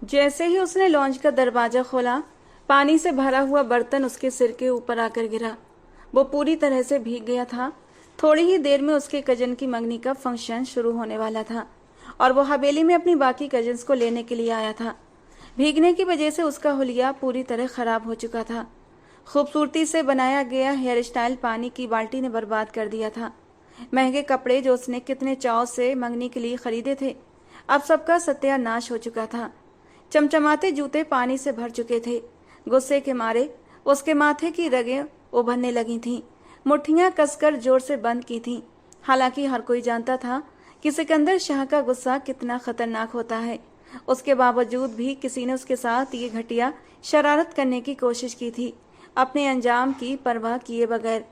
जैसे ही उसने लॉन्ज का दरवाजा खोला, पानी से भरा हुआ बर्तन उसके सिर के ऊपर आकर गिरा। वो पूरी तरह से भीग गया था। थोड़ी ही देर में उसके कजन की मंगनी का फंक्शन शुरू होने वाला था और वो हवेली में अपनी बाकी कजन्स को लेने के लिए आया था। भीगने की वजह से उसका हुलिया पूरी तरह खराब हो चुका था। खूबसूरती से बनाया गया हेयर स्टाइल पानी की बाल्टी ने बर्बाद कर दिया था। महंगे कपड़े जो उसने कितने चाव से मंगनी के लिए खरीदे थे, अब सबका सत्यानाश हो चुका था। चमचमाते जूते पानी से भर चुके थे। गुस्से के मारे उसके माथे की रगें उभरने लगी थीं। मुट्ठियां कसकर जोर से बंद की थीं। हालांकि हर कोई जानता था कि सिकंदर शाह का गुस्सा कितना खतरनाक होता है। उसके बावजूद भी किसी ने उसके साथ ये घटिया शरारत करने की कोशिश की थी, अपने अंजाम की परवाह किए बगैर।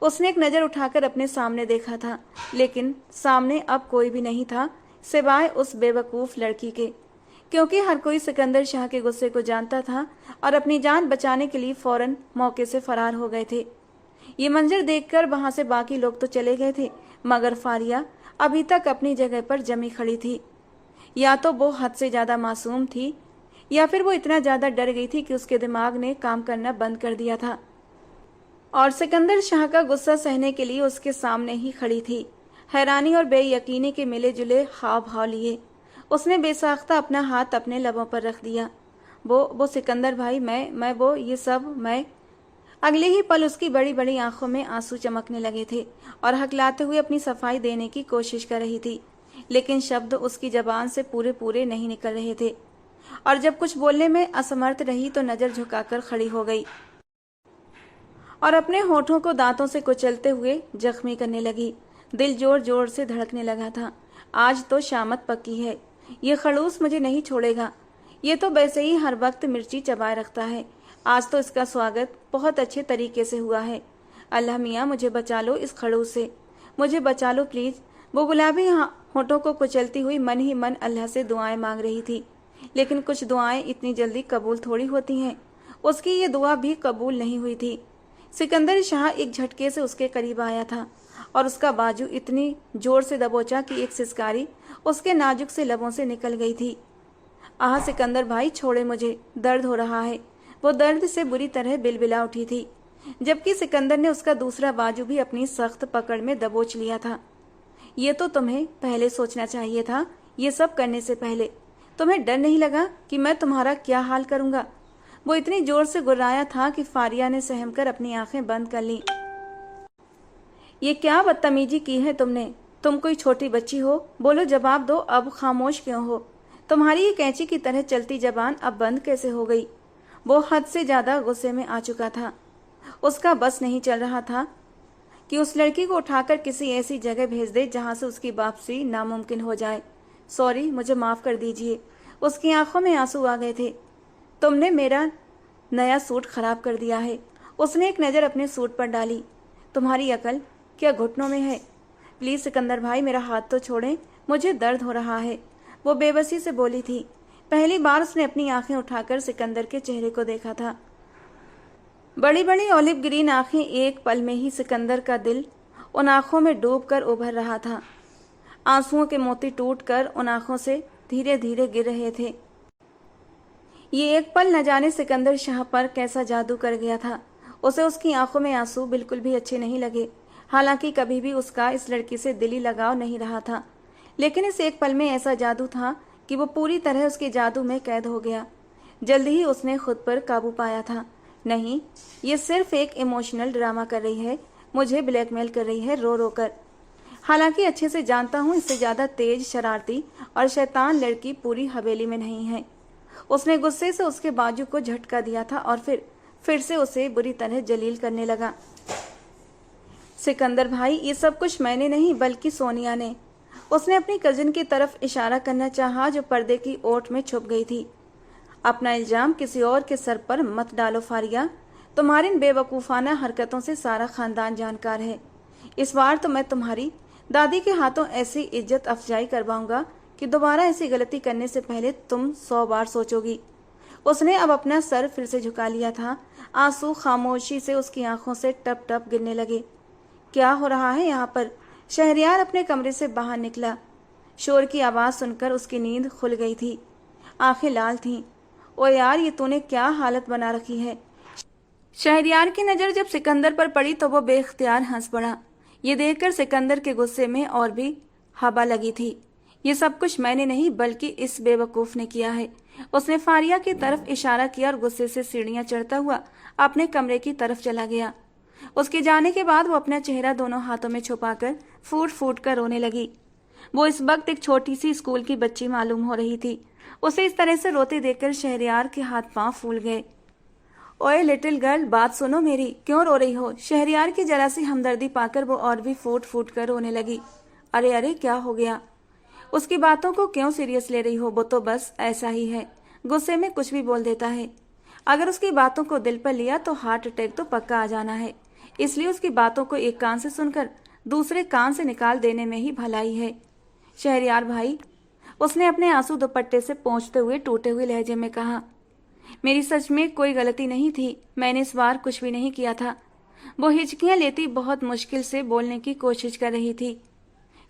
उसने एक नज़र उठाकर अपने सामने देखा था, लेकिन सामने अब कोई भी नहीं था सिवाय उस बेवकूफ़ लड़की के। क्योंकि हर कोई सिकंदर शाह के गुस्से को जानता था और अपनी जान बचाने के लिए फौरन मौके से फरार हो गए थे। ये मंजर देखकर वहां से बाकी लोग तो चले गए थे, मगर फारिया अभी तक अपनी जगह पर जमी खड़ी थी। या तो वो हद से ज्यादा मासूम थी, या फिर वो इतना ज्यादा डर गई थी कि उसके दिमाग ने काम करना बंद कर दिया था और सिकंदर शाह का गुस्सा सहने के लिए उसके सामने ही खड़ी थी। हैरानी और बेयकीनी के मिले जुले हाव भाव लिए उसने बेसाख्ता अपना हाथ अपने लबों पर रख दिया। वो सिकंदर भाई, मैं वो ये सब मैं। अगले ही पल उसकी बड़ी बड़ी आंखों में आंसू चमकने लगे थे और हकलाते हुए अपनी सफाई देने की कोशिश कर रही थी, लेकिन शब्द उसकी जबान से पूरे पूरे नहीं निकल रहे थे। और जब कुछ बोलने में असमर्थ रही तो नजर झुकाकर खड़ी हो गई और अपने होठों को दांतों से कुचलते हुए जख्मी करने लगी। दिल जोर जोर से धड़कने लगा था। आज तो शामत पक्की है, ये खड़ूस मुझे नहीं छोड़ेगा। ये तो वैसे ही हर वक्त मिर्ची चबाए रखता है, आज तो इसका स्वागत बहुत अच्छे तरीके से हुआ है। अल्लाह मियाँ मुझे बचा लो इस खड़ूस से, मुझे बचा लो प्लीज। वो गुलाबी होठों को कुचलती हुई मन ही मन अल्लाह से दुआएं मांग रही थी, लेकिन कुछ दुआएं इतनी जल्दी कबूल थोड़ी होती हैं। उसकी ये दुआ भी कबूल नहीं हुई थी। सिकंदर शाह एक झटके से उसके करीब आया था और उसका बाजू इतनी जोर से दबोचा कि एक सिसकारी उसके नाजुक से लबों से निकल गई थी। आह सिकंदर भाई छोड़े मुझे, दर्द हो रहा है। वो दर्द से बुरी तरह बिलबिला उठी थी, जबकि सिकंदर ने उसका दूसरा बाजू भी अपनी सख्त पकड़ में दबोच लिया था। ये तो तुम्हें पहले सोचना चाहिए था, ये सब करने से पहले। तुम्हें डर नहीं लगा कि मैं तुम्हारा क्या हाल करूंगा? वो इतनी जोर से गुर्राया था कि फारिया ने सहमकर अपनी आंखें बंद कर लीं। ये क्या बदतमीजी की है तुमने? तुम कोई छोटी बच्ची हो? बोलो, जवाब दो, अब खामोश क्यों हो? तुम्हारी ये कैंची की तरह चलती जबान अब बंद कैसे हो गई? वो हद से ज्यादा गुस्से में आ चुका था। उसका बस नहीं चल रहा था कि उस लड़की को उठाकर किसी ऐसी जगह भेज दे जहां से उसकी वापसी नामुमकिन हो जाए। सॉरी, मुझे माफ कर दीजिए। उसकी आंखों में आंसू आ गए थे। तुमने मेरा नया सूट खराब कर दिया है। उसने एक नज़र अपने सूट पर डाली। तुम्हारी अकल क्या घुटनों में है? प्लीज सिकंदर भाई, मेरा हाथ तो छोड़ें, मुझे दर्द हो रहा है। वो बेबसी से बोली थी। पहली बार उसने अपनी आंखें उठाकर सिकंदर के चेहरे को देखा था। बड़ी बड़ी ऑलिव ग्रीन आंखें, एक पल में ही सिकंदर का दिल उन आंखों में डूबकर उभर रहा था। आंसुओं के मोती टूटकर उन आंखों से धीरे धीरे गिर रहे थे। ये एक पल न जाने सिकंदर शाह पर कैसा जादू कर गया था। उसे उसकी आंखों में आंसू बिल्कुल भी अच्छे नहीं लगे। हालांकि कभी भी उसका इस लड़की से दिली लगाव नहीं रहा था, लेकिन इस एक पल में ऐसा जादू था कि वो पूरी तरह उसके जादू में कैद हो गया। जल्दी ही उसने खुद पर काबू पाया था। नहीं, ये सिर्फ एक इमोशनल ड्रामा कर रही है, मुझे ब्लैकमेल कर रही है रो रो कर। हालांकि अच्छे से जानता हूँ इससे ज्यादा तेज, शरारती और शैतान लड़की पूरी हवेली में नहीं है। उसने गुस्से से उसके बाजू को झटका दिया था और फिर से उसे बुरी तरह जलील करने लगा। सिकंदर भाई, ये सब कुछ मैंने नहीं बल्कि सोनिया ने। उसने अपनी कजिन की तरफ इशारा करना चाहा जो पर्दे की ओट में छुप गई थी। अपना इल्जाम किसी और के सर पर मत डालो फारिया। तुम्हारी इन बेवकूफ़ाना हरकतों से सारा खानदान जानकार है। इस बार तो मैं तुम्हारी दादी के हाथों ऐसी इज्जत अफजाई करवाऊंगा कि दोबारा ऐसी गलती करने से पहले तुम 100 बार सोचोगी। उसने अब अपना सर फिर से झुका लिया था। आंसू खामोशी से उसकी आंखों से टप टप गिरने लगे। क्या हो रहा है यहाँ पर? शहरयार अपने कमरे से बाहर निकला। शोर की आवाज सुनकर उसकी नींद खुल गई थी। आंखें लाल थीं। ओ यार, ये तूने क्या हालत बना रखी है। शहरयार की नज़र जब सिकंदर पर पड़ी तो वो बेख्तियार हंस पड़ा। ये देखकर सिकंदर के गुस्से में और भी हवा लगी थी। ये सब कुछ मैंने नहीं बल्कि इस बेवकूफ ने किया है। उसने फारिया की तरफ इशारा किया और गुस्से से सीढ़ियां चढ़ता हुआ अपने कमरे की तरफ चला गया। उसके जाने के बाद वो अपना चेहरा दोनों हाथों में छुपाकर फूट फूट कर रोने लगी। वो इस वक्त एक छोटी सी स्कूल की बच्ची मालूम हो रही थी। उसे इस तरह से रोते देखकर शहरयार के हाथ पांव फूल गए। ओए लिटिल गर्ल, बात सुनो मेरी, क्यों रो रही हो। शहरयार की जरा सी हमदर्दी पाकर वो और भी फूट फूट कर रोने लगी। अरे अरे, क्या हो गया। उसकी बातों को क्यों सीरियस ले रही हो, वो तो बस ऐसा ही है, गुस्से में कुछ भी बोल देता है। अगर उसकी बातों को दिल पर लिया तो हार्ट अटैक तो पक्का आ जाना है। इसलिए उसकी बातों को एक कान से सुनकर दूसरे कान से निकाल देने में ही भलाई है। शहरयार भाई, उसने अपने आंसू दुपट्टे से पोंछते हुए टूटे हुए लहजे में कहा, मेरी सच में कोई गलती नहीं थी, मैंने इस बार कुछ भी नहीं किया था। वो हिचकियां लेती बहुत मुश्किल से बोलने की कोशिश कर रही थी।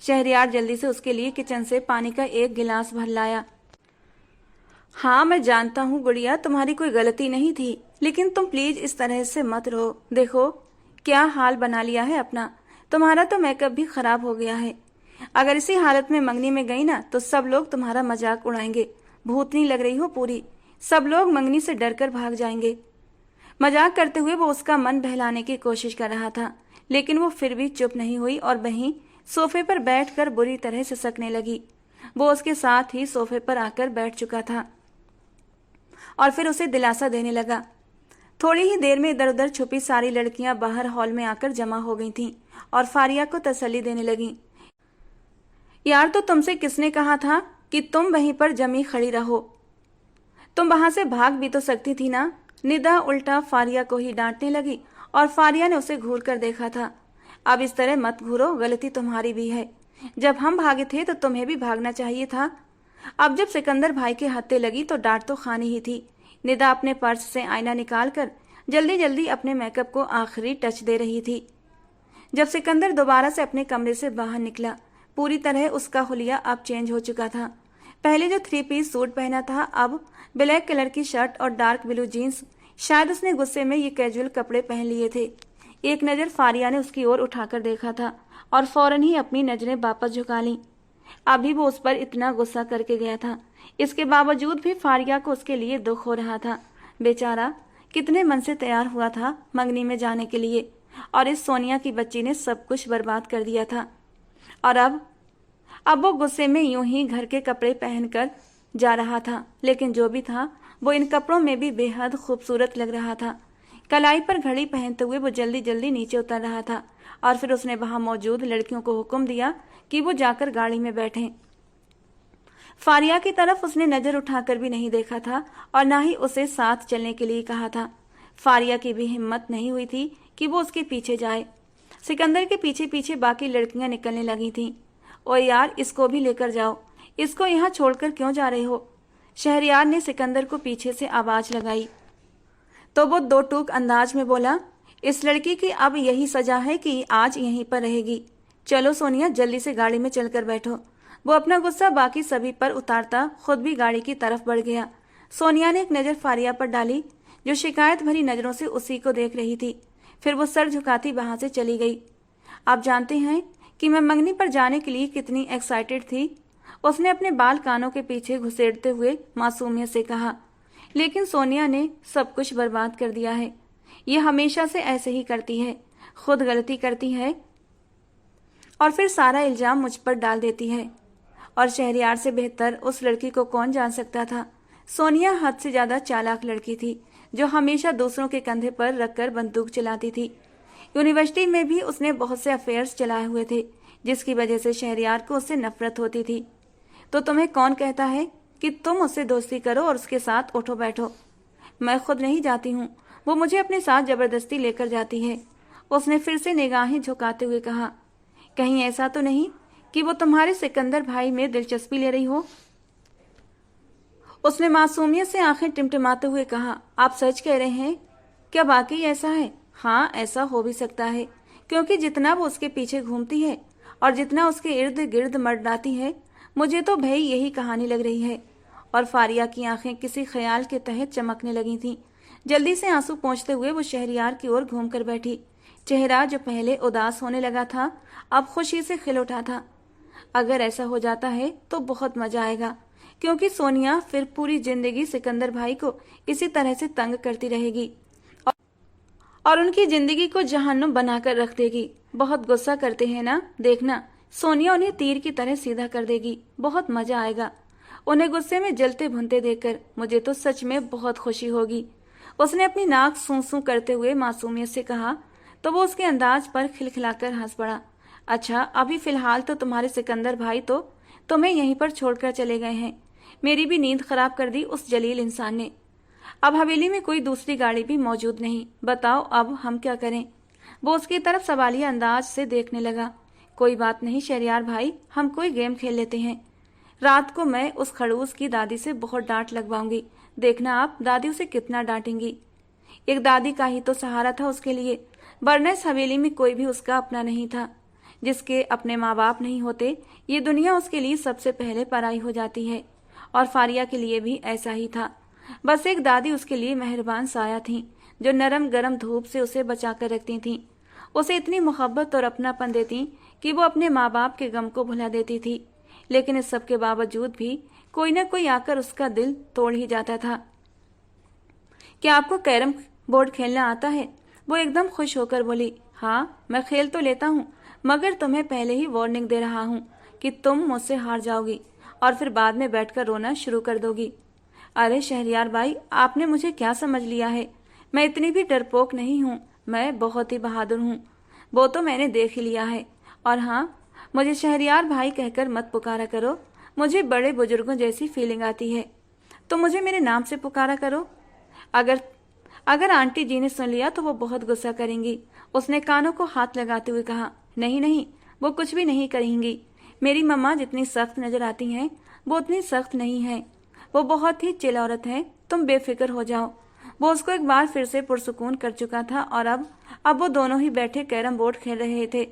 शहरयार जल्दी से उसके लिए किचन से पानी का एक गिलास भर लाया। हाँ, मैं जानता हूँ गुड़िया, तुम्हारी कोई गलती नहीं थी, लेकिन तुम प्लीज इस तरह से मत रो। देखो क्या हाल बना लिया है अपना। तुम्हारा तो मेकअप भी खराब हो गया है। अगर इसी हालत में मंगनी में गई ना तो सब लोग तुम्हारा मजाक उड़ाएंगे। भूतनी लग रही हो पूरी, सब लोग मंगनी से डरकर भाग जाएंगे। मजाक करते हुए वो उसका मन बहलाने की कोशिश कर रहा था, लेकिन वो फिर भी चुप नहीं हुई और वहीं सोफे पर बैठकर बुरी तरह सिसकने लगी। वो उसके साथ ही सोफे पर आकर बैठ चुका था और फिर उसे दिलासा देने लगा। थोड़ी ही देर में इधर उधर छुपी सारी लड़कियां बाहर हॉल में आकर जमा हो गई थीं और फारिया को तसल्ली देने लगीं। यार, तो तुमसे किसने कहा था कि तुम वहीं पर जमी खड़ी रहो। तुम वहां से भाग भी तो सकती थी ना। निदा उल्टा फारिया को ही डांटने लगी और फारिया ने उसे घूर कर देखा था। अब इस तरह मत घूरो, गलती तुम्हारी भी है। जब हम भागे थे तो तुम्हें भी भागना चाहिए था। अब जब सिकंदर भाई के हत्थे लगी तो डांट तो खानी ही थी। निदा अपने पर्स से आईना निकालकर जल्दी जल्दी अपने मेकअप को आखिरी टच दे रही थी। जब सिकंदर दोबारा से अपने कमरे से बाहर निकला, पूरी तरह उसका हुलिया अब चेंज हो चुका था। पहले जो 3 पीस सूट पहना था, अब ब्लैक कलर की शर्ट और डार्क ब्लू जीन्स। शायद उसने गुस्से में ये कैजुअल कपड़े पहन लिए थे। एक नज़र फारिया ने उसकी ओर उठाकर देखा था और फौरन ही अपनी नजरें वापस झुका लीं। अभी वो उस पर इतना गुस्सा करके गया था, इसके बावजूद भी फारिया को उसके लिए दुख हो रहा था। बेचारा कितने मन से तैयार हुआ था मंगनी में जाने के लिए, और इस सोनिया की बच्ची ने सब कुछ बर्बाद कर दिया था। और अब वो गुस्से में यूं ही घर के कपड़े पहनकर जा रहा था, लेकिन जो भी था वो इन कपड़ों में भी बेहद खूबसूरत लग रहा था। कलाई पर घड़ी पहनते हुए वो जल्दी जल्दी नीचे उतर रहा था और फिर उसने वहां मौजूद लड़कियों को हुक्म दिया कि वो जाकर गाड़ी में बैठें। फारिया की तरफ उसने नजर उठाकर भी नहीं देखा था और ना ही उसे साथ चलने के लिए कहा था। फारिया की भी हिम्मत नहीं हुई थी कि वो उसके पीछे जाए। सिकंदर के पीछे पीछे बाकी लड़कियां निकलने लगी थीं। ओ यार, इसको भी लेकर जाओ, इसको यहाँ छोड़कर क्यों जा रहे हो। शहरयार ने सिकंदर को पीछे से आवाज लगाई तो वो दो टूक अंदाज में बोला, इस लड़की की अब यही सजा है कि आज यहीं पर रहेगी। चलो सोनिया, जल्दी से गाड़ी में चलकर बैठो। वो अपना गुस्सा बाकी सभी पर उतारता खुद भी गाड़ी की तरफ बढ़ गया। सोनिया ने एक नज़र फारिया पर डाली, जो शिकायत भरी नज़रों से उसी को देख रही थी। फिर वो सर झुकाती वहां से चली गई। आप जानते हैं कि मैं मंगनी पर जाने के लिए कितनी एक्साइटेड थी, उसने अपने बाल कानों के पीछे घुसेड़ते हुए मासूमियत से कहा। लेकिन सोनिया ने सब कुछ बर्बाद कर दिया है। ये हमेशा से ऐसे ही करती है, खुद गलती करती है और फिर सारा इल्जाम मुझ पर डाल देती है। और शहरयार से बेहतर उस लड़की को कौन जान सकता था। सोनिया हद से ज्यादा चालाक लड़की थी, जो हमेशा दूसरों के कंधे पर रखकर बंदूक चलाती थी। यूनिवर्सिटी में भी उसने बहुत से अफेयर्स चलाए हुए थे, जिसकी वजह से शहरयार को उससे नफरत होती थी। तो तुम्हें कौन कहता है कि तुम उससे दोस्ती करो और उसके साथ उठो बैठो। मैं खुद नहीं जाती हूँ, वो मुझे अपने साथ जबरदस्ती लेकर जाती है। उसने फिर से निगाहें झुकाते हुए कहा, कहीं ऐसा तो नहीं कि वो तुम्हारे सिकंदर भाई में दिलचस्पी ले रही हो। उसने मासूमियत से आंखें टिमटिमाते हुए कहा, आप सच कह रहे हैं? क्या वाकई ऐसा है? हाँ, ऐसा हो भी सकता है, क्योंकि जितना वो उसके पीछे घूमती है और जितना उसके इर्द गिर्द मर्दाती है, मुझे तो भाई यही कहानी लग रही है। और फारिया की आंखें किसी ख्याल के तहत चमकने लगी थीं। जल्दी से आंसू पोंछते हुए वो शहरयार की ओर घूमकर बैठी। चेहरा जो पहले उदास होने लगा था अब खुशी से खिल उठा था। अगर ऐसा हो जाता है तो बहुत मजा आएगा, क्योंकि सोनिया फिर पूरी जिंदगी सिकंदर भाई को इसी तरह से तंग करती रहेगी और उनकी जिंदगी को जहन्नुम बनाकर रख देगी। बहुत गुस्सा करते हैं ना, देखना सोनिया उन्हें तीर की तरह सीधा कर देगी। बहुत मजा आएगा उन्हें गुस्से में जलते भुनते देखकर। मुझे तो सच में बहुत खुशी होगी। उसने अपनी नाक सूं सूं करते हुए मासूमियत से कहा तो वो उसके अंदाज पर खिलखिलाकर हंस पड़ा। अच्छा, अभी फिलहाल तो तुम्हारे सिकंदर भाई तो तुम्हें यहीं पर छोड़कर चले गए हैं। मेरी भी नींद खराब कर दी उस जलील इंसान ने। अब हवेली में कोई दूसरी गाड़ी भी मौजूद नहीं। बताओ अब हम क्या करें? वो उसकी तरफ सवालिया अंदाज से देखने लगा। कोई बात नहीं शहरयार भाई, हम कोई गेम खेल लेते हैं। रात को मैं उस खड़ूस की दादी से बहुत डांट लगवाऊंगी। देखना आप दादी उसे कितना डांटेंगी। एक दादी का ही तो सहारा था उसके लिए, वरना इस हवेली में कोई भी उसका अपना नहीं था। जिसके अपने माँ बाप नहीं होते, ये दुनिया उसके लिए सबसे पहले पराई हो जाती है। और फारिया के लिए भी ऐसा ही था। बस एक दादी उसके लिए मेहरबान साया थी, जो नरम गरम धूप से उसे बचाकर रखती थी। उसे इतनी मोहब्बत और अपनापन देती कि वो अपने माँ बाप के गम को भुला देती थी। लेकिन इस सब के बावजूद भी कोई न कोई आकर उसका दिल तोड़ ही जाता था। क्या आपको कैरम बोर्ड खेलना आता है? वो एकदम खुश होकर बोली, हाँ मैं खेल तो लेता हूँ, मगर तुम्हें पहले ही वार्निंग दे रहा हूँ कि तुम मुझसे हार जाओगी और फिर बाद में बैठकर रोना शुरू कर दोगी। अरे शहरयार भाई, आपने मुझे क्या समझ लिया है? मैं इतनी भी डरपोक नहीं हूँ, मैं बहुत ही बहादुर हूँ। वो तो मैंने देख ही लिया है। और हाँ, मुझे शहरयार भाई कहकर मत पुकारा करो, मुझे बड़े बुजुर्गों जैसी फीलिंग आती है। तो मुझे मेरे नाम से पुकारा करो। अगर आंटी जी ने सुन लिया तो वो बहुत गुस्सा करेंगी। उसने कानों को हाथ लगाते हुए कहा, नहीं नहीं, वो कुछ भी नहीं करेंगी। मेरी मम्मा जितनी सख्त नजर आती हैं वो उतनी सख्त नहीं है। वो बहुत ही चिल औरत है, तुम बेफिक्र हो जाओ। वो उसको एक बार फिर से पुरसुकून कर चुका था और अब वो दोनों ही बैठे कैरम बोर्ड खेल रहे थे।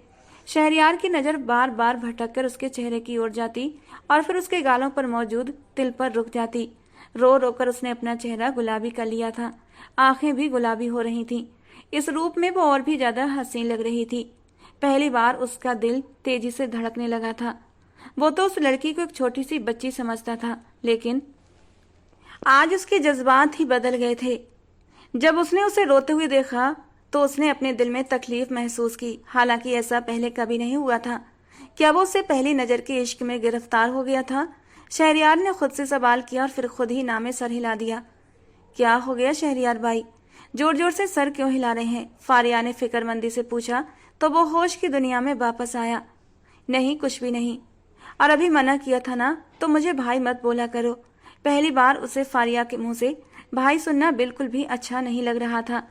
शहरयार की नजर बार बार भटककर उसके चेहरे की ओर जाती और फिर उसके गालों पर मौजूद तिल पर रुक जाती। रो रोकर उसने अपना चेहरा गुलाबी कर लिया था, आंखें भी गुलाबी हो रही थीं। इस रूप में वो और भी ज्यादा हसीन लग रही थी। पहली बार उसका दिल तेजी से धड़कने लगा था। वो तो उस लड़की को एक छोटी सी बच्ची समझता था, लेकिन आज उसके जज्बात ही बदल गए थे। जब उसने उसे रोते हुए देखा तो उसने अपने दिल में तकलीफ महसूस की। हालांकि ऐसा पहले कभी नहीं हुआ था। क्या वो उससे पहली नजर के इश्क में गिरफ्तार हो गया था? शहरयार ने खुद से सवाल किया और फिर खुद ही नामे सर हिला दिया। क्या हो गया शहरयार भाई, जोर जोर से सर क्यों हिला रहे हैं? फारिया ने फिक्रमंदी से पूछा तो वो होश की दुनिया में वापस आया। नहीं, कुछ भी नहीं। और अभी मना किया था ना, तो मुझे भाई मत बोला करो। पहली बार उसे फारिया के मुंह से भाई सुनना बिल्कुल भी अच्छा नहीं लग रहा था।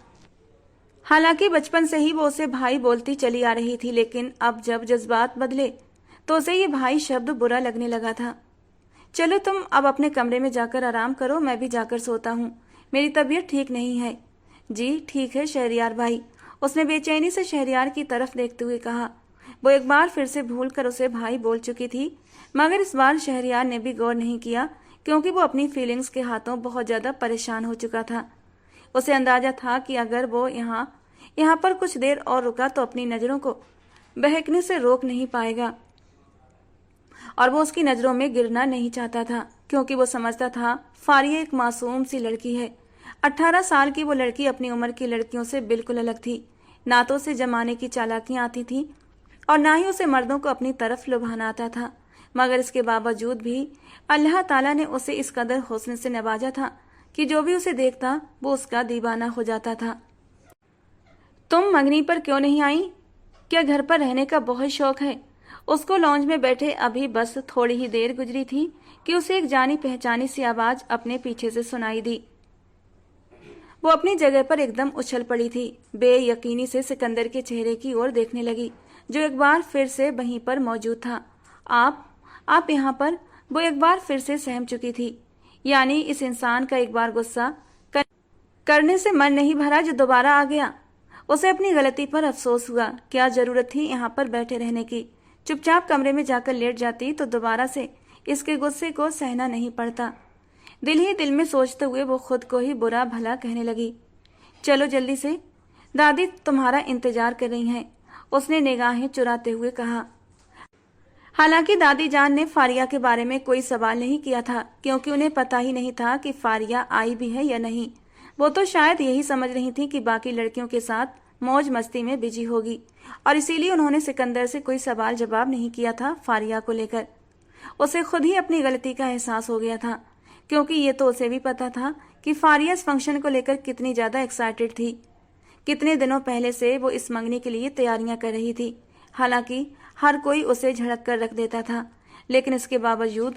हालांकि बचपन से ही वो उसे भाई बोलती चली आ रही थी, लेकिन अब जब जज्बात बदले तो उसे ये भाई शब्द बुरा लगने लगा था। चलो तुम अब अपने कमरे में जाकर आराम करो, मैं भी जाकर सोता हूँ। मेरी तबीयत ठीक नहीं है। जी ठीक है शहरयार भाई, उसने बेचैनी से शहरयार की तरफ देखते हुए कहा। वो एक बार फिर से भूल कर उसे भाई बोल चुकी थी, मगर इस बार शहरयार ने भी गौर नहीं किया, क्योंकि वो अपनी फीलिंग्स के हाथों बहुत ज्यादा परेशान हो चुका था। उसे अंदाजा था कि अगर वो यहाँ पर कुछ देर और रुका तो अपनी नजरों को बहकने से रोक नहीं पाएगा। और वो उसकी नजरों में गिरना नहीं चाहता था, क्योंकि वो समझता था फारिया एक मासूम सी लड़की है। 18 साल की वो लड़की अपनी उम्र की लड़कियों से बिल्कुल अलग थी। ना तो उसे जमाने की चालाकियां आती थी और ना ही उसे मर्दों को अपनी तरफ लुभाना आता था, मगर इसके बावजूद भी अल्लाह ताला ने उसे इस कदर हुस्न से नवाजा था कि जो भी उसे देखता वो उसका दीवाना हो जाता था। तुम मंगनी पर क्यों नहीं आई? क्या घर पर रहने का बहुत शौक है? उसको लॉन्ज में बैठे अभी बस थोड़ी ही देर गुजरी थी कि उसे एक जानी पहचानी सी आवाज अपने पीछे से सुनाई दी। वो अपनी जगह पर एकदम उछल पड़ी थी। बेयकीनी से सिकंदर के चेहरे की ओर देखने लगी, जो एक बार फिर से वहीं पर मौजूद था। आप यहाँ पर? वो एक बार फिर से सहम चुकी थी। यानी इस इंसान का एक बार गुस्सा करने से मन नहीं भरा जो दोबारा आ गया। उसे अपनी गलती पर अफसोस हुआ। क्या जरूरत थी यहाँ पर बैठे रहने की? चुपचाप कमरे में जाकर लेट जाती तो दोबारा से इसके गुस्से को सहना नहीं पड़ता। दिल ही दिल में सोचते हुए वो खुद को ही बुरा भला कहने लगी। चलो जल्दी से, दादी तुम्हारा इंतजार कर रही हैं, उसने निगाहें चुराते हुए कहा। हालांकि दादी जान ने फारिया के बारे में कोई सवाल नहीं किया था, क्योंकि उन्हें पता ही नहीं था कि फारिया आई भी है या नहीं। वो तो शायद यही समझ रही थी कि बाकी लड़कियों के साथ मौज मस्ती में बिजी होगी, और इसीलिए उन्होंने सिकंदर से कोई सवाल जवाब नहीं किया था फारिया को लेकर। उसे खुद ही अपनी गलती का एहसास हो गया था, क्योंकि ये तो उसे भी पता था कि फारिया इस फंक्शन को लेकर कितनी ज्यादा एक्साइटेड थी। कितने दिनों पहले से वो इस मंगनी के लिए तैयारियां कर रही थी। हालांकि हर कोई उसे झड़क कर रख देता था, लेकिन इसके बावजूद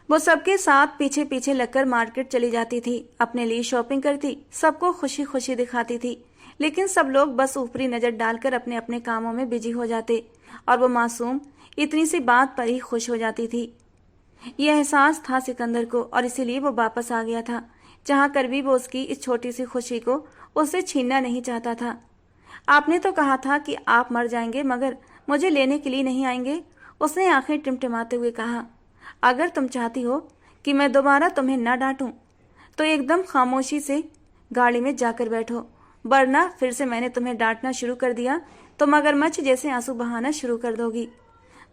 वो सबके साथ पीछे पीछे लगकर मार्केट चली जाती थी, अपने लिए शॉपिंग करती, सबको खुशी खुशी दिखाती थी। लेकिन सब लोग बस ऊपरी नजर डालकर अपने अपने कामों में बिजी हो जाते, और वो मासूम इतनी सी बात पर ही खुश हो जाती थी। यह एहसास था सिकंदर को, और इसीलिए वो वापस आ गया था, जहां कर भी वो उसकी इस छोटी सी खुशी को उससे छीनना नहीं चाहता था। आपने तो कहा था कि आप मर जाएंगे, मगर मुझे लेने के लिए नहीं आएंगे, उसने आंखें टिमटिमाते हुए कहा। अगर तुम चाहती हो कि मैं दोबारा तुम्हें न डांटूं, तो एकदम खामोशी से गाड़ी में जाकर बैठो, वरना फिर से मैंने तुम्हें डांटना शुरू कर दिया तो मगरमच्छ जैसे आंसू बहाना शुरू कर दोगी।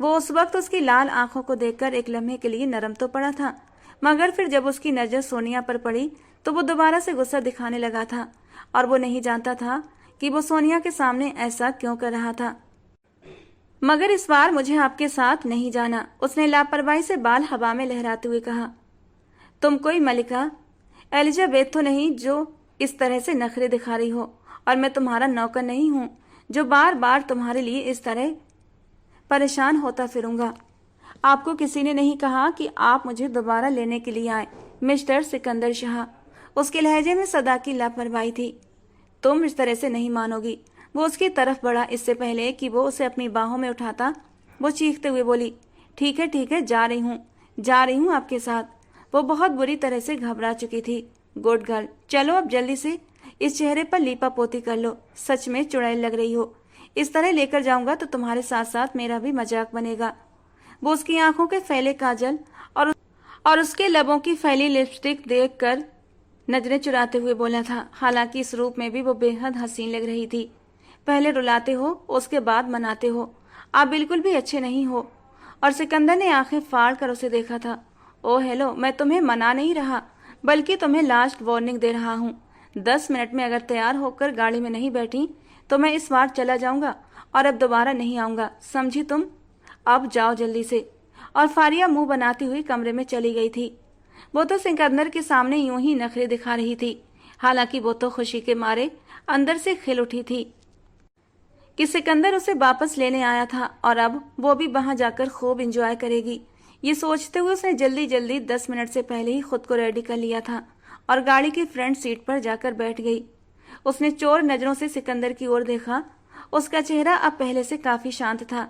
वो उस वक्त उसकी लाल आंखों को देखकर एक लम्हे के लिए नरम तो पड़ा था, मगर फिर जब उसकी नजर सोनिया पर पड़ी तो वो दोबारा से गुस्सा दिखाने लगा था, और वो नहीं जानता था कि वो सोनिया के सामने ऐसा क्यों कर रहा था। मगर इस बार मुझे आपके साथ नहीं जाना, उसने लापरवाही से बाल हवा में लहराते हुए कहा। तुम कोई मलिका एलिजाबेथ तो नहीं जो इस तरह से नखरे दिखा रही हो, और मैं तुम्हारा नौकर नहीं हूं जो बार बार तुम्हारे लिए इस तरह परेशान होता फिरूंगा। आपको किसी ने नहीं कहा कि आप मुझे दोबारा लेने के लिए आए, मिस्टर सिकंदर शाह। उसके लहजे में सदा की लापरवाही थी। तुम इस तरह से नहीं मानोगी। वो उसकी तरफ बढ़ा, इससे पहले कि वो उसे अपनी बाहों में उठाता वो चीखते हुए बोली, ठीक है, जा रही हूँ आपके साथ। वो बहुत बुरी तरह से घबरा चुकी थी। गुड गर्ल, चलो अब जल्दी से इस चेहरे पर लीपा पोती कर लो, सच में चुड़ैल लग रही हो। इस तरह लेकर जाऊंगा तो तुम्हारे साथ साथ मेरा भी मजाक बनेगा। वो उसकी आंखों के फैले काजल और उसके लबों की फैली लिपस्टिक देखकर नजरें चुराते हुए बोला था। हालांकि इस रूप में भी वो बेहद हसीन लग रही थी। पहले रुलाते हो, उसके बाद मनाते हो, आप बिल्कुल भी अच्छे नहीं हो। और सिकंदर ने आंखें फाड़ कर उसे देखा था। ओ हेलो, मैं तुम्हें मना नहीं रहा, बल्कि तुम्हें लास्ट वार्निंग दे रहा हूँ। 10 मिनट में अगर तैयार होकर गाड़ी में नहीं बैठी तो मैं इस बार चला जाऊंगा और अब दोबारा नहीं आऊंगा, समझी तुम? अब जाओ जल्दी से। और फारिया मुंह बनाती हुई कमरे में चली गई थी। वो तो सिकंदर के सामने यूं ही नखरे दिखा रही थी। हालांकि वो तो खुशी के मारे अंदर से खिल उठी थी कि सिकंदर उसे वापस लेने आया था, और अब वो भी वहां जाकर खूब एंजॉय करेगी। ये सोचते हुए उसने जल्दी जल्दी 10 मिनट से पहले ही खुद को रेडी कर लिया था और गाड़ी की फ्रंट सीट पर जाकर बैठ गई। उसने चोर नजरों से सिकंदर की ओर देखा। उसका चेहरा अब पहले से काफी शांत था।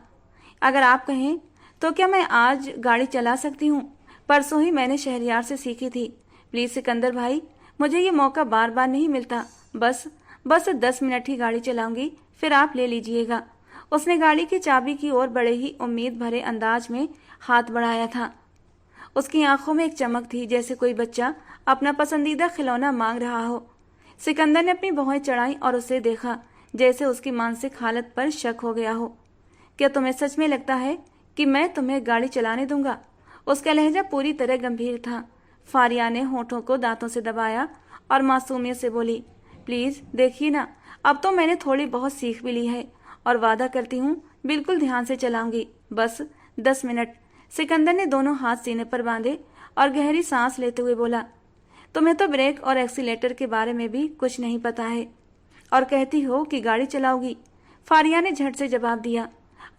अगर आप कहें तो क्या मैं आज गाड़ी चला सकती हूँ? परसों ही मैंने शहरयार से सीखी थी। प्लीज सिकंदर भाई, मुझे ये मौका बार बार नहीं मिलता। बस 10 मिनट ही गाड़ी चलाऊंगी, फिर आप ले लीजिएगा। उसने गाड़ी की चाबी की ओर बड़े ही उम्मीद भरे अंदाज में हाथ बढ़ाया था। उसकी आंखों में एक चमक थी, जैसे कोई बच्चा अपना पसंदीदा खिलौना मांग रहा हो। सिकंदर ने अपनी भौहें चढ़ाई और उसे देखा, जैसे उसकी मानसिक हालत पर शक हो गया हो। क्या तुम्हें सच में लगता है कि मैं तुम्हें गाड़ी चलाने दूंगा? उसका लहजा पूरी तरह गंभीर था। फारिया ने होठों को दांतों से दबाया और मासूमियत से बोली, प्लीज देखिए ना, अब तो मैंने थोड़ी बहुत सीख भी ली है, और वादा करती हूँ बिल्कुल ध्यान से चलाऊंगी। बस 10 मिनट। सिकंदर ने दोनों हाथ सीने पर बांधे और गहरी सांस लेते हुए बोला, तुम्हें तो ब्रेक और एक्सीलेटर के बारे में भी कुछ नहीं पता है, और कहती हो कि गाड़ी चलाओगी। फारिया ने झट से जवाब दिया,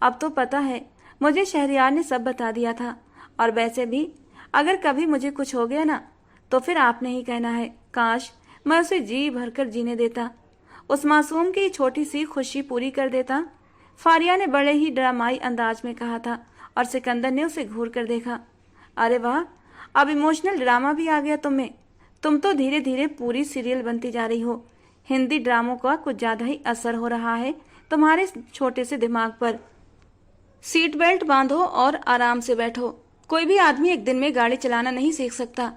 अब तो पता है, मुझे शहरयार ने सब बता दिया था, और वैसे भी अगर कभी मुझे कुछ हो गया ना, तो फिर आपने ही कहना है। काश मैं उसे जी भरकर जीने देता, उस मासूम की छोटी सी खुशी पूरी कर देता। फारिया ने बड़े ही ड्रामाई अंदाज में कहा था, और सिकंदर ने उसे घूर कर देखा। अरे वाह, अब इमोशनल ड्रामा भी आ गया तुम्हें। तुम तो धीरे धीरे पूरी सीरियल बनती जा रही हो। हिंदी ड्रामों का कुछ ज्यादा ही असर हो रहा है तुम्हारे छोटे से दिमाग पर। सीट बेल्ट बांधो और आराम से बैठो। कोई भी आदमी एक दिन में गाड़ी चलाना नहीं सीख सकता।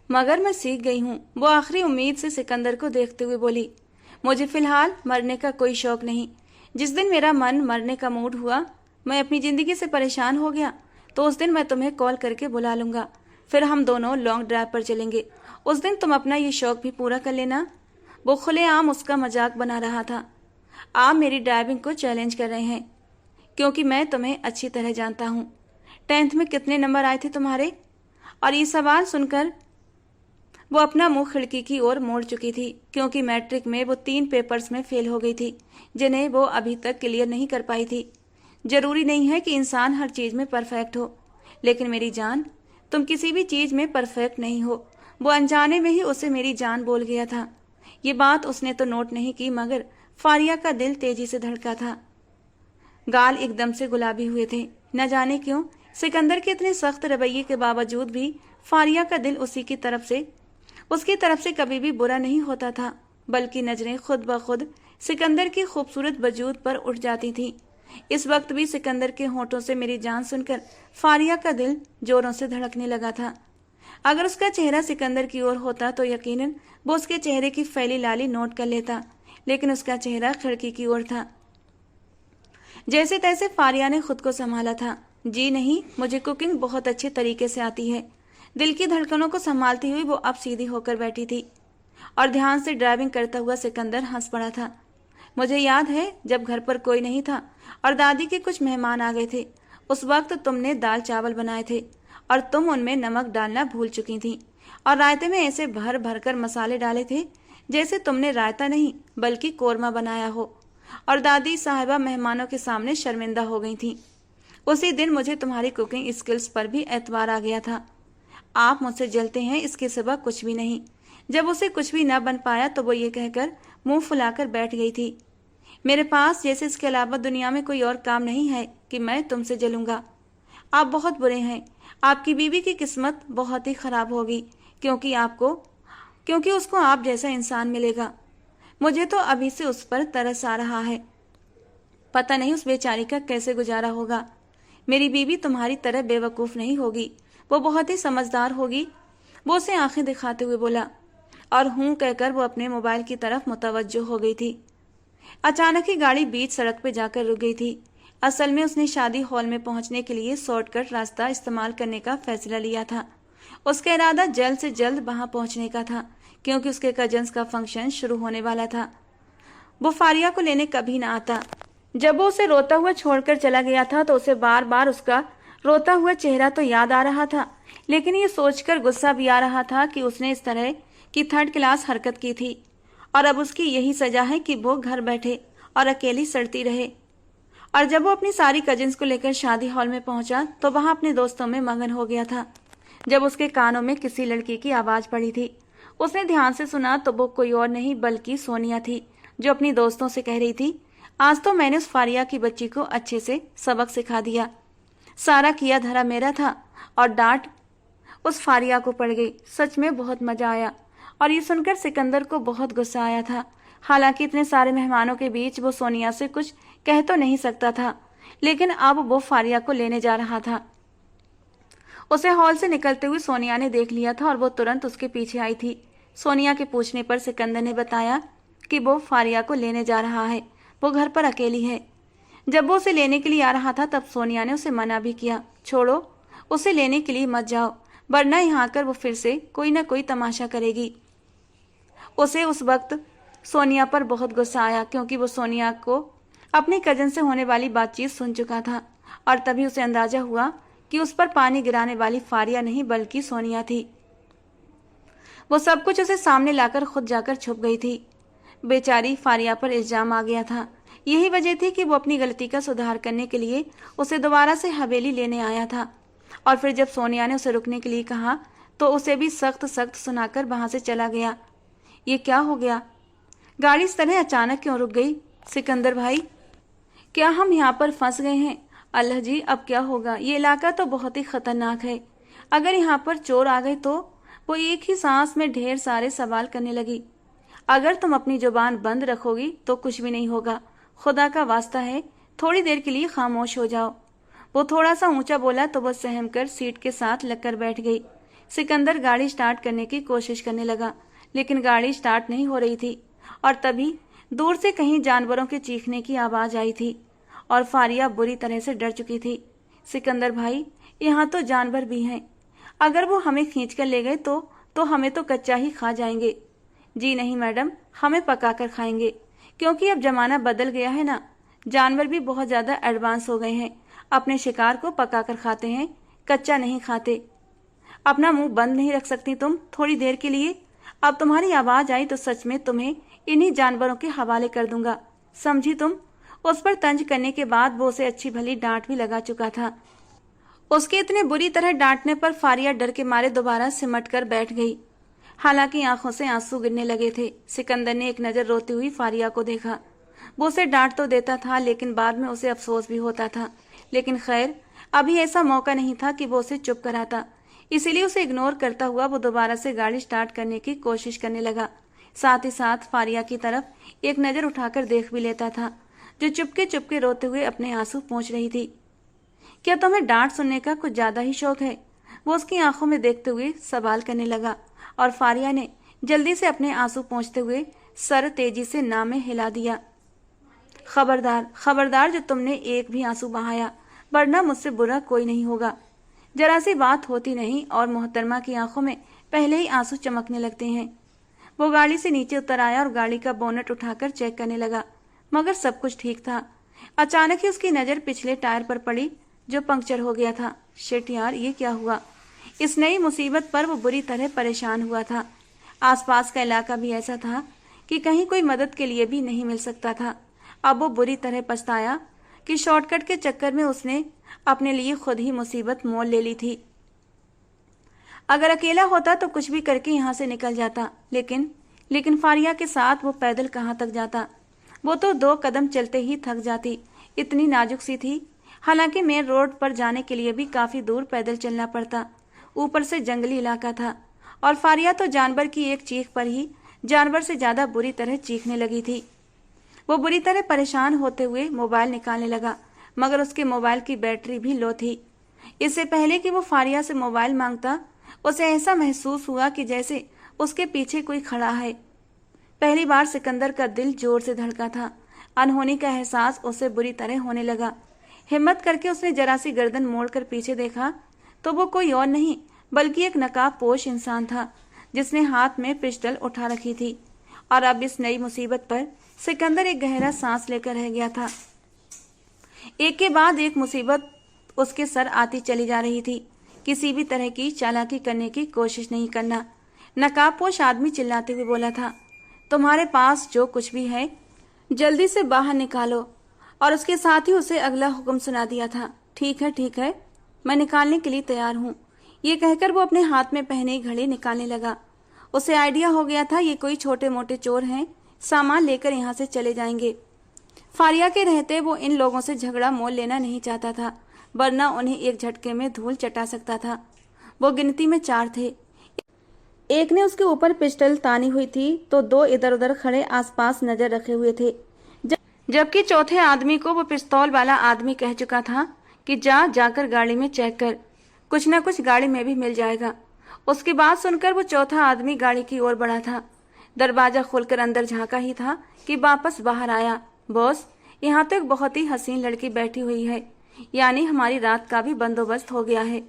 मगर मैं सीख गई हूँ, वो आखिरी उम्मीद से सिकंदर को देखते हुए बोली। मुझे फिलहाल मरने का कोई शौक नहीं। जिस दिन मेरा मन मरने का मूड हुआ, मैं अपनी जिंदगी से परेशान हो गया, तो उस दिन मैं तुम्हें कॉल करके बुला लूंगा। फिर हम दोनों लॉन्ग ड्राइव पर चलेंगे। उस दिन तुम अपना ये शौक भी पूरा कर लेना। वो खुलेआम उसका मजाक बना रहा था। आप मेरी ड्राइविंग को चैलेंज कर रहे हैं, क्योंकि मैं तुम्हें अच्छी तरह जानता हूँ। 10th में कितने नंबर आए थे तुम्हारे? और ये सवाल सुनकर वो अपना मुंह खिड़की की ओर मोड़ चुकी थी, क्योंकि मैट्रिक में वो 3 पेपर्स में फेल हो गई थी, जिन्हें वो अभी तक क्लियर नहीं कर पाई थी। जरूरी नहीं है कि इंसान हर चीज में परफेक्ट हो, लेकिन मेरी जान, तुम किसी भी चीज में परफेक्ट नहीं हो। वो अनजाने में ही उसे मेरी जान बोल गया था। ये बात उसने तो नोट नहीं की, मगर फारिया का दिल तेजी से धड़का था। गाल एकदम से गुलाबी हुए थे। न जाने क्यों सिकंदर के इतने सख्त रवैये के बावजूद भी फारिया का दिल उसकी तरफ से कभी भी बुरा नहीं होता था, बल्कि नजरें खुद ब खुद सिकंदर की खूबसूरत वजूद पर उठ जाती थीं। इस वक्त भी सिकंदर के होंठों से मेरी जान सुनकर फारिया का दिल जोरों से धड़कने लगा था। अगर उसका चेहरा सिकंदर की ओर होता तो यकीनन वो उसके चेहरे की फैली लाली नोट कर लेता, लेकिन उसका चेहरा खिड़की की ओर था। जैसे तैसे फारिया ने खुद को संभाला था। जी नहीं, मुझे कुकिंग बहुत अच्छे तरीके से आती है। दिल की धड़कनों को संभालती हुई वो अब सीधी होकर बैठी थी और ध्यान से ड्राइविंग करता हुआ सिकंदर हंस पड़ा था। मुझे याद है जब घर पर कोई नहीं था और दादी के कुछ मेहमान आ गए थे, उस वक्त तुमने दाल चावल बनाए थे और तुम उनमें नमक डालना भूल चुकी थी, और रायते में ऐसे भर भर कर मसाले डाले थे जैसे तुमने रायता नहीं बल्कि कोरमा बनाया हो, और दादी साहिबा मेहमानों के सामने शर्मिंदा हो गई थी। उसी दिन मुझे तुम्हारी कुकिंग स्किल्स पर भी एतबार आ गया था। आप मुझसे जलते हैं, इसके सिवा कुछ भी नहीं। जब उसे कुछ भी न बन पाया तो वो ये कहकर मुंह फुलाकर बैठ गई थी, मेरे पास जैसे इसके अलावा दुनिया में कोई और काम नहीं है कि मैं तुमसे जलूंगा। आप बहुत बुरे हैं। आपकी बीवी की किस्मत बहुत ही खराब होगी, क्योंकि उसको आप जैसा इंसान मिलेगा। मुझे तो अभी से उस पर तरस आ रहा है। पता नहीं उस बेचारी का कैसे गुजारा होगा। मेरी बीवी तुम्हारी तरह बेवकूफ नहीं होगी, वो बहुत ही समझदार होगी। वो उसे आंखें दिखाते हुए बोला, और हूं कहकर वो अपने मोबाइल की तरफ मुतवज्जो हो गई थी। अचानक ही गाड़ी बीच सड़क पर जाकर रुक गई थी। असल में उसने शादी हॉल में पहुंचने के लिए शॉर्टकट रास्ता इस्तेमाल करने का फैसला लिया था। उसका इरादा जल्द से जल्द वहां पहुंचने का था, क्योंकि उसके कजन्स का फंक्शन शुरू होने वाला था। वो फारिया को लेने कभी ना आता। जब वो उसे रोता हुआ छोड़कर चला गया था तो उसे बार बार उसका रोता हुआ चेहरा तो याद आ रहा था, लेकिन ये सोचकर गुस्सा भी आ रहा था कि उसने इस तरह की 3rd क्लास हरकत की थी, और अब उसकी यही सजा है कि वो घर बैठे और अकेली सड़ती रहे। और जब वो अपनी सारी कजिन्स को लेकर शादी हॉल में पहुंचा तो वहां अपने दोस्तों में मगन हो गया था। जब उसके कानों में किसी लड़की की आवाज पड़ी थी, उसने ध्यान से सुना तो वो कोई और नहीं बल्कि सोनिया थी, जो अपनी दोस्तों से कह रही थी, आज तो मैंने उस फारिया की बच्ची को अच्छे से सबक सिखा दिया। सारा किया धरा मेरा था और डांट उस फारिया को पड़ गई। सच में बहुत मजा आया। और ये सुनकर सिकंदर को बहुत गुस्सा आया था। हालांकि इतने सारे मेहमानों के बीच वो सोनिया से कुछ कह तो नहीं सकता था, लेकिन अब वो फारिया को लेने जा रहा था। उसे हॉल से निकलते हुए सोनिया ने देख लिया था और वो तुरंत उसके पीछे आई थी। सोनिया के पूछने पर सिकंदर ने बताया कि वो फारिया को लेने जा रहा है, वो घर पर अकेली है। जब वो उसे लेने के लिए आ रहा था तब सोनिया ने उसे मना भी किया, छोड़ो, उसे लेने के लिए मत जाओ, वरना यहाँ आकर वो फिर से कोई ना कोई तमाशा करेगी। उसे उस वक्त सोनिया पर बहुत गुस्सा आया, क्योंकि वो सोनिया को अपनी कजन से होने वाली बातचीत सुन चुका था, और तभी उसे अंदाजा हुआ कि उस पर पानी गिराने वाली फारिया नहीं बल्कि सोनिया थी। वो सब कुछ उसे सामने लाकर खुद जाकर छुप गई थी। बेचारी फारिया पर इल्जाम आ गया था। यही वजह थी कि वो अपनी गलती का सुधार करने के लिए उसे दोबारा से हवेली लेने आया था। और फिर जब सोनिया ने उसे रुकने के लिए कहा तो उसे भी सख्त सख्त सुनाकर वहां से चला गया। ये क्या हो गया? गाड़ी इस तरह अचानक क्यों रुक गई? सिकंदर भाई, क्या हम यहाँ पर फंस गए हैं? अल्लाह जी, अब क्या होगा? ये इलाका तो बहुत ही खतरनाक है। अगर यहाँ पर चोर आ गए तो? वो एक ही सांस में ढेर सारे सवाल करने लगी। अगर तुम अपनी जुबान बंद रखोगी तो कुछ भी नहीं होगा। खुदा का वास्ता है, थोड़ी देर के लिए खामोश हो जाओ। वो थोड़ा सा ऊंचा बोला तो वह सहम कर सीट के साथ लगकर बैठ गई। सिकंदर गाड़ी स्टार्ट करने की कोशिश करने लगा, लेकिन गाड़ी स्टार्ट नहीं हो रही थी। और तभी दूर से कहीं जानवरों के चीखने की आवाज आई थी और फारिया बुरी तरह से डर चुकी थी। सिकंदर भाई, यहाँ तो जानवर भी हैं, अगर वो हमें खींच कर ले गए तो हमें तो कच्चा ही खा जाएंगे। जी नहीं मैडम, हमें पकाकर खाएंगे, क्योंकि अब जमाना बदल गया है ना। जानवर भी बहुत ज्यादा एडवांस हो गए हैं, अपने शिकार को पकाकर खाते हैं, कच्चा नहीं खाते। अपना मुंह बंद नहीं रख सकती तुम थोड़ी देर के लिए? अब तुम्हारी आवाज आई तो सच में तुम्हें इन्हीं जानवरों के हवाले कर दूंगा, समझी तुम? उस पर तंज करने के बाद वो उसे अच्छी भली डांट भी लगा चुका था। उसके इतने बुरी तरह डांटने पर फारिया डर के मारे दोबारा सिमट कर बैठ गई। हालांकि आंखों से आंसू गिरने लगे थे। सिकंदर ने एक नजर रोती हुई फारिया को देखा। वो उसे डांट तो देता था, लेकिन बाद में उसे अफसोस भी होता था। लेकिन खैर, अभी ऐसा मौका नहीं था कि वो उसे चुप कराता, इसीलिए उसे इग्नोर करता हुआ वो दोबारा से गाड़ी स्टार्ट करने की कोशिश करने लगा। साथ ही साथ फारिया की तरफ एक नजर उठाकर देख भी लेता था, जो चुपके चुपके रोते हुए अपने आंसू पोंछ रही थी। क्या तुम्हें डांट सुनने का कुछ ज्यादा ही शौक है? वो उसकी आंखों में देखते हुए सवाल करने लगा और फारिया ने जल्दी से अपने आंसू पोंछते हुए सर तेजी से ना में हिला दिया। खबरदार, खबरदार, जो तुमने एक भी आंसू बहाया, वरना मुझसे बुरा कोई नहीं होगा। जरा सी बात होती नहीं और मोहतरमा की आंखों में पहले ही आंसू चमकने लगते हैं। वो गाड़ी से नीचे उतर आया और गाड़ी का बोनट उठाकर चेक करने लगा, मगर सब कुछ ठीक था। अचानक ही उसकी नजर पिछले टायर पर पड़ी, जो पंक्चर हो गया था। शिट यार, ये क्या हुआ? इस नई मुसीबत पर वो बुरी तरह परेशान हुआ था। आसपास का इलाका भी ऐसा था कि कहीं कोई मदद के लिए भी नहीं मिल सकता था। अब वो बुरी तरह पछताया कि शॉर्टकट के चक्कर में उसने अपने लिए खुद ही मुसीबत मोल ले ली थी। अगर अकेला होता तो कुछ भी करके यहाँ से निकल जाता, लेकिन फारिया के साथ वो पैदल कहाँ तक जाता? वो तो 2 कदम चलते ही थक जाती, इतनी नाजुक सी थी। हालांकि मेन रोड पर जाने के लिए भी काफी दूर पैदल चलना पड़ता, ऊपर से जंगली इलाका था। और फारिया तो जानवर की एक चीख पर ही जानवर से ज्यादा बुरी तरह चीखने लगी थी। वो बुरी तरह परेशान होते हुए मोबाइल निकालने लगा, मगर उसके मोबाइल की बैटरी भी लो थी। इससे पहले कि वो फारिया से मोबाइल मांगता, उसे ऐसा महसूस हुआ कि जैसे उसके पीछे कोई खड़ा है। पहली बार सिकंदर का दिल जोर से धड़का था। अनहोनी का एहसास उसे बुरी तरह होने लगा। हिम्मत करके उसने जरा सी गर्दन मोड़कर पीछे देखा तो वो कोई और नहीं बल्कि एक नकाबपोश इंसान था, जिसने हाथ में पिस्टल उठा रखी थी। और अब इस नई मुसीबत पर सिकंदर एक गहरा सांस लेकर रह गया था। एक के बाद एक मुसीबत उसके सर आती चली जा रही थी। किसी भी तरह की चालाकी करने की कोशिश नहीं करना। नकाबपोश आदमी चिल्लाते हुए बोला था, तुम्हारे पास जो कुछ भी है जल्दी से बाहर निकालो। और उसके साथ ही उसे अगला हुक्म सुना दिया था, ठीक है, मैं निकालने के लिए तैयार हूँ। ये कहकर वो अपने हाथ में पहने घड़ी निकालने लगा। उसे आइडिया हो गया था, ये कोई छोटे मोटे चोर हैं, सामान लेकर यहाँ से चले जाएंगे। फारिया के रहते वो इन लोगों से झगड़ा मोल लेना नहीं चाहता था, वरना उन्हें एक झटके में धूल चटा सकता था। वो गिनती में 4 थे। एक ने उसके ऊपर पिस्टल तानी हुई थी तो 2 इधर उधर खड़े आसपास नजर रखे हुए थे, जबकि चौथे आदमी को वो पिस्तौल वाला आदमी कह चुका था कि जाकर गाड़ी में चेक कर, कुछ न कुछ गाड़ी में भी मिल जाएगा। उसकी बात सुनकर वो चौथा आदमी गाड़ी की ओर बढ़ा था। दरवाजा खोलकर अंदर झांका ही था कि वापस बाहर आया, बॉस, यहाँ तो एक बहुत ही हसीन लड़की बैठी हुई है, यानी हमारी रात का भी बंदोबस्त हो गया है।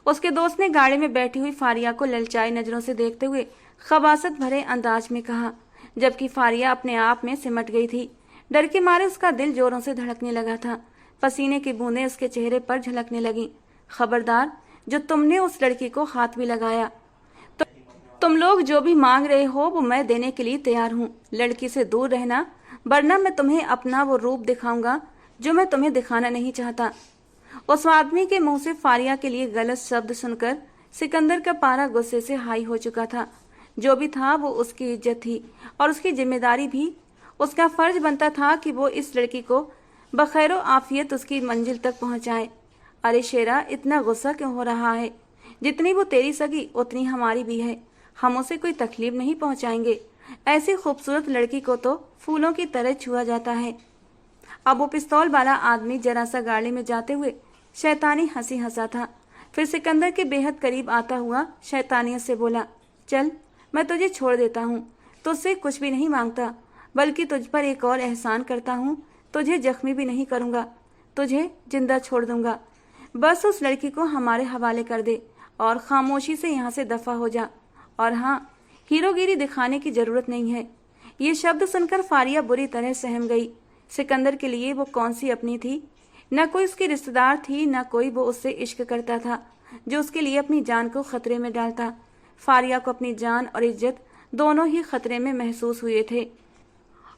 उसके दोस्त ने गाड़ी में बैठी हुई फारिया को ललचाई नजरों से देखते हुए खबासत भरे अंदाज में कहा, जबकि फारिया अपने आप में सिमट गई थी। डर के मारे उसका दिल जोरों से धड़कने लगा था। पसीने की बूंदें उसके चेहरे पर झलकने लगी। खबरदार, जो तुमने उस लड़की को हाथ भी लगाया, तो तुम लोग जो भी मांग रहे हो वो मैं देने के लिए तैयार हूँ। लड़की से दूर रहना, वरना मैं तुम्हें अपना वो रूप दिखाऊंगा जो मैं तुम्हें दिखाना नहीं चाहता। उस आदमी के मुंह से फारिया के लिए गलत शब्द सुनकर सिकंदर का पारा गुस्से से हाई हो चुका था। जो भी था वो उसकी इज्जत थी और उसकी जिम्मेदारी भी। उसका फर्ज बनता था कि वो इस लड़की को बखैरो आफियत उसकी मंजिल तक पहुंचाए। अरे शेरा, इतना गुस्सा क्यों हो रहा है? जितनी वो तेरी सगी उतनी हमारी भी है। हम उसे कोई तकलीफ नहीं पहुंचाएंगे। ऐसी खूबसूरत लड़की को तो फूलों की तरह छुआ जाता है। अब वो पिस्तौल वाला आदमी जरा सा गाड़ी में जाते हुए शैतानी हंसी हंसा था। फिर सिकंदर के बेहद करीब आता हुआ शैतानियत से बोला, चल मैं तुझे छोड़ देता हूँ, तुझसे कुछ भी नहीं मांगता, बल्कि तुझ पर एक और एहसान करता हूँ, तुझे जख्मी भी नहीं करूँगा, तुझे जिंदा छोड़ दूंगा। बस उस लड़की को हमारे हवाले कर दे और खामोशी से यहाँ से दफा हो जा। और हाँ, हीरोगिरी दिखाने की जरूरत नहीं है। ये शब्द सुनकर फारिया बुरी तरह सहम गई। सिकंदर के लिए वो कौन सी अपनी थी? न कोई उसकी रिश्तेदार थी, न कोई वो उससे इश्क करता था जो उसके लिए अपनी जान को खतरे में डालता। फारिया को अपनी जान और इज्जत दोनों ही खतरे में महसूस हुए थे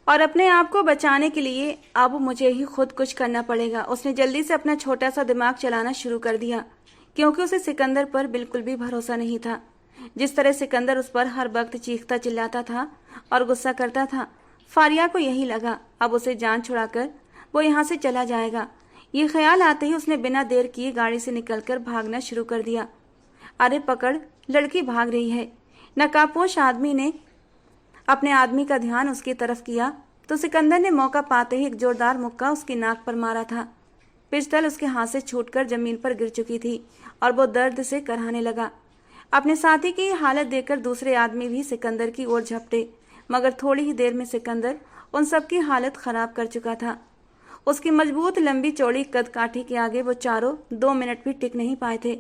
और अपने आप को बचाने के लिए अब मुझे ही खुद कुछ करना पड़ेगा। उसने जल्दी से अपना छोटा सा दिमाग चलाना शुरू कर दिया, क्योंकि उसे सिकंदर पर बिल्कुल भी भरोसा नहीं था। जिस तरह सिकंदर उस पर हर वक्त चीखता चिल्लाता था और गुस्सा करता था, फारिया को यही लगा अब उसे जान छुड़ाकर वो यहाँ से चला जाएगा। ये ख्याल आते ही उसने बिना देर किए गाड़ी से निकलकर भागना शुरू कर दिया। अरे पकड़, लड़की भाग रही है। नकाबपोश आदमी ने अपने आदमी का ध्यान उसकी तरफ किया तो सिकंदर ने मौका पाते ही एक जोरदार मुक्का उसकी नाक पर मारा था। पिस्टल उसके हाथ से छूटकर जमीन पर गिर चुकी थी और वो दर्द से कराहने लगा। अपने साथी की हालत देखकर दूसरे आदमी भी सिकंदर की ओर झपटे, मगर थोड़ी ही देर में सिकंदर उन सबकी हालत खराब कर चुका था। उसकी मजबूत लंबी चौड़ी कद काठी के आगे वो चारों 2 मिनट भी टिक नहीं पाए थे।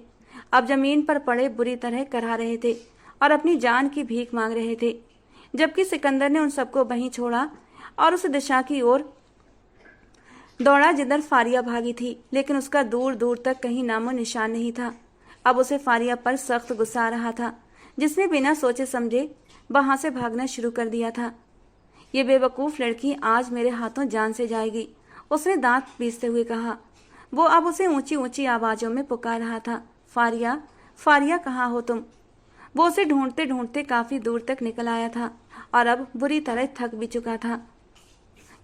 अब जमीन पर पड़े बुरी तरह कराह रहे थे और अपनी जान की भीख मांग रहे थे, जबकि सिकंदर ने उन सबको वहीं छोड़ा और उस दिशा की ओर दौड़ा जिधर फारिया भागी थी। लेकिन उसका दूर दूर तक कहीं नामो निशान नहीं था। अब उसे फारिया पर सख्त गुस्सा आ रहा था, जिसने बिना सोचे समझे वहां से भागना शुरू कर दिया था। ये बेवकूफ लड़की आज मेरे हाथों जान से जाएगी, उसने दांत पीसते हुए कहा। वो अब उसे ऊंची ऊंची आवाजों में पुकार रहा था, फारिया, फारिया कहाँ हो तुम? वो उसे ढूंढते ढूंढते काफी दूर तक निकल आया था और अब बुरी तरह थक भी चुका था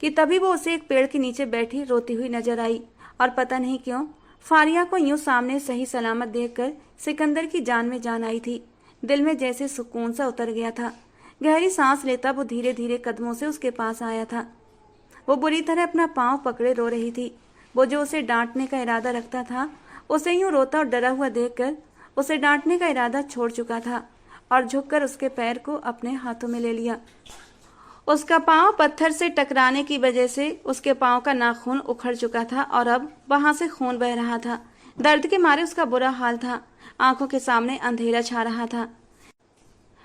कि तभी वो उसे एक पेड़ के नीचे बैठी रोती हुई नजर आई। और पता नहीं क्यों फारिया को यूं सामने सही सलामत देखकर सिकंदर की जान में जान आई थी। दिल में जैसे सुकून सा उतर गया था। गहरी सांस लेता वो धीरे धीरे कदमों से उसके पास आया था। वो बुरी तरह अपना पांव पकड़े रो रही थी। वो जो उसे डांटने का इरादा रखता था, उसे यूं रोता और डरा हुआ देखकर उसे डांटने का इरादा छोड़ चुका था और झुककर उसके पैर को अपने हाथों में ले लिया। उसका पांव पत्थर से टकराने की वजह से उसके पांव का नाखून उखड़ चुका था और अब वहां से खून बह रहा था। दर्द के मारे उसका बुरा हाल था। आंखों के सामने अंधेरा छा रहा था।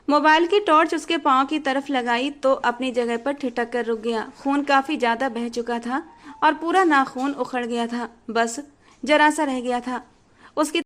मोबाइल की टॉर्च उसके पांव की तरफ लगाई तो अपनी जगह पर ठिठक कर रुक गया। खून काफी ज्यादा बह चुका था और पूरा नाखून उखड़ गया था, बस जरा सा रह गया था। उसकी